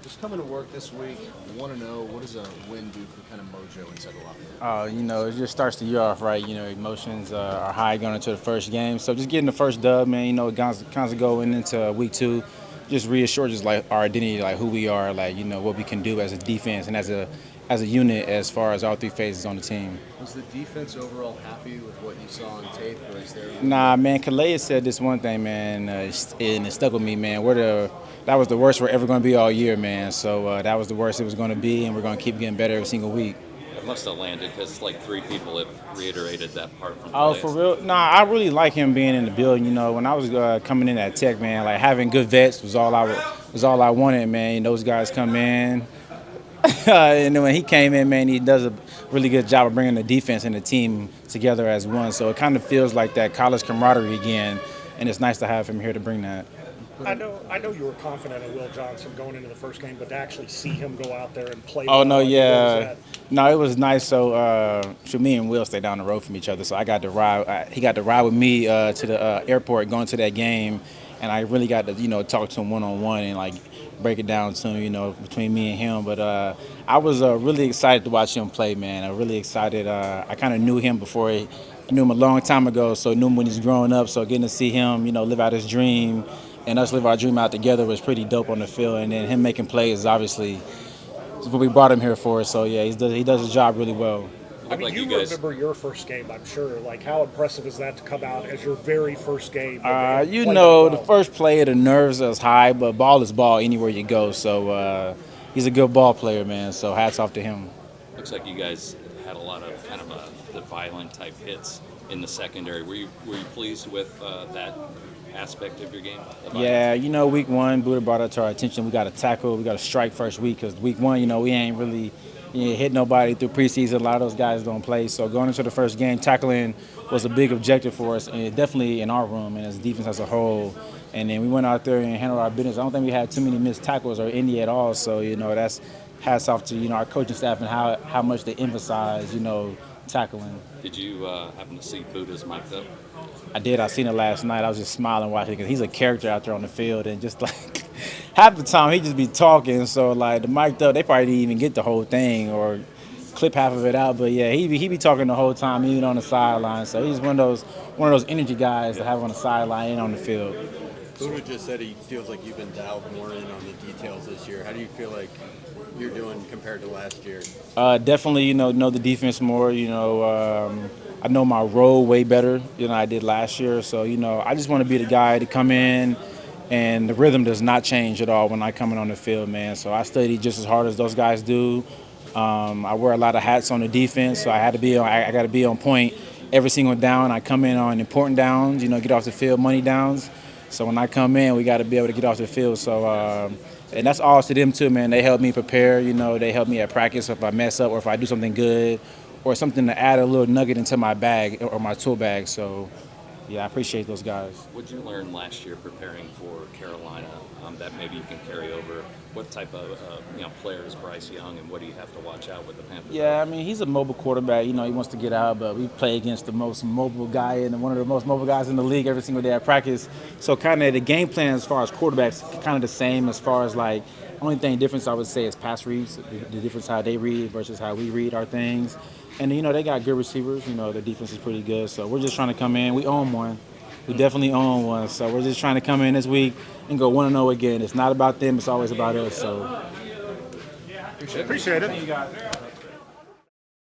Just coming to work this week, want to know what does a win do for kind of mojo inside the locker room? It just starts the year off right. Emotions are high going into the first game. So just getting the first dub, man. Kind of going into week two, just reassure just like our identity, like who we are, like what we can do as a defense and as a unit as far as all three phases on the team. Was the defense overall happy with what you saw on tape, or is there a little Nah, bit? man. Calais said this one thing, man, and it stuck with me, man. That was the worst we're ever going to be all year, man. So that was the worst it was going to be, and we're going to keep getting better every single week. It must have landed because like three people have reiterated that part from Oh, for Calais. real? Nah, I really like him being in the building. When I was coming in at Tech, man, like having good vets was all I wanted, man. Those guys come in, and then when he came in, man, he does a really good job of bringing the defense and the team together as one. So it kind of feels like that college camaraderie again, and it's nice to have him here to bring that. I know you were confident in Will Johnson going into the first game, but to actually see him go out there and play Oh well, no, I mean, what was yeah, that? no, it was nice. So me and Will stay down the road from each other, so I got to ride. He got to ride with me to the airport going to that game, and I really got to talk to him one on one and like break it down to him, between me and him. But I was really excited to watch him play, man. I'm really excited. I kind of knew him before. I knew him a long time ago, so I knew him when he's growing up. So getting to see him, live out his dream, and us live our dream out together was pretty dope on the field. And then him making plays, obviously, is what we brought him here for. So yeah, he does his job really well. I Looked mean, like you you guys. remember your first game, I'm sure. Like, how impressive is that to come out as your very first game and play that The well? first play, the nerves is high, but ball is ball anywhere you go. So he's a good ball player, man. So hats off to him. Looks like you guys had a lot of kind of the violent type hits in the secondary. Were you pleased with that aspect of your game? The violence? Yeah, week one, Buddha brought it to our attention. We got to tackle, we got to strike first week because week one, we ain't really hit nobody through preseason. A lot of those guys don't play. So going into the first game, tackling was a big objective for us, and definitely in our room and as defense as a whole. And then we went out there and handled our business. I don't think we had too many missed tackles or any at all. So that's hats off to our coaching staff and how much they emphasize tackling. Did you happen to see Buddha's mic'd up? I did. I seen it last night. I was just smiling watching it because he's a character out there on the field, and just like half the time he just be talking. So like the mic'd up, they probably didn't even get the whole thing or clip half of it out. But yeah, he be talking the whole time, even on the sideline. So he's one of those energy guys to have on the sideline and on the field. Buddha just said he feels like you've been dialed more in on the details this year. How do you feel like you're doing compared to last year? Definitely, know the defense more. I know my role way better than I did last year. So, I just want to be the guy to come in, and the rhythm does not change at all when I come in on the field, man. So I study just as hard as those guys do. I wear a lot of hats on the defense, so I got to be on point every single down. I come in on important downs, get off the field, money downs. So when I come in, we got to be able to get off the field. So, and that's all to them too, man. They help me prepare. They help me at practice if I mess up or if I do something good or something to add a little nugget into my bag or my tool bag. So, yeah, I appreciate those guys. What did you learn last year preparing for Carolina that maybe you can carry over? What type of player is Bryce Young, and what do you have to watch out with the Panthers? Yeah, I mean, he's a mobile quarterback. He wants to get out, but we play against the most mobile guy and one of the most mobile guys in the league every single day at practice. So kind of the game plan as far as quarterbacks, kind of the same as far as like, only thing difference I would say is pass reads, the difference how they read versus how we read our things. And, they got good receivers. The defense is pretty good. So we're just trying to come in. We own one. We definitely own one. So we're just trying to come in this week and go 1-0 again. It's not about them. It's always about us. So Appreciate it. Thank you guys.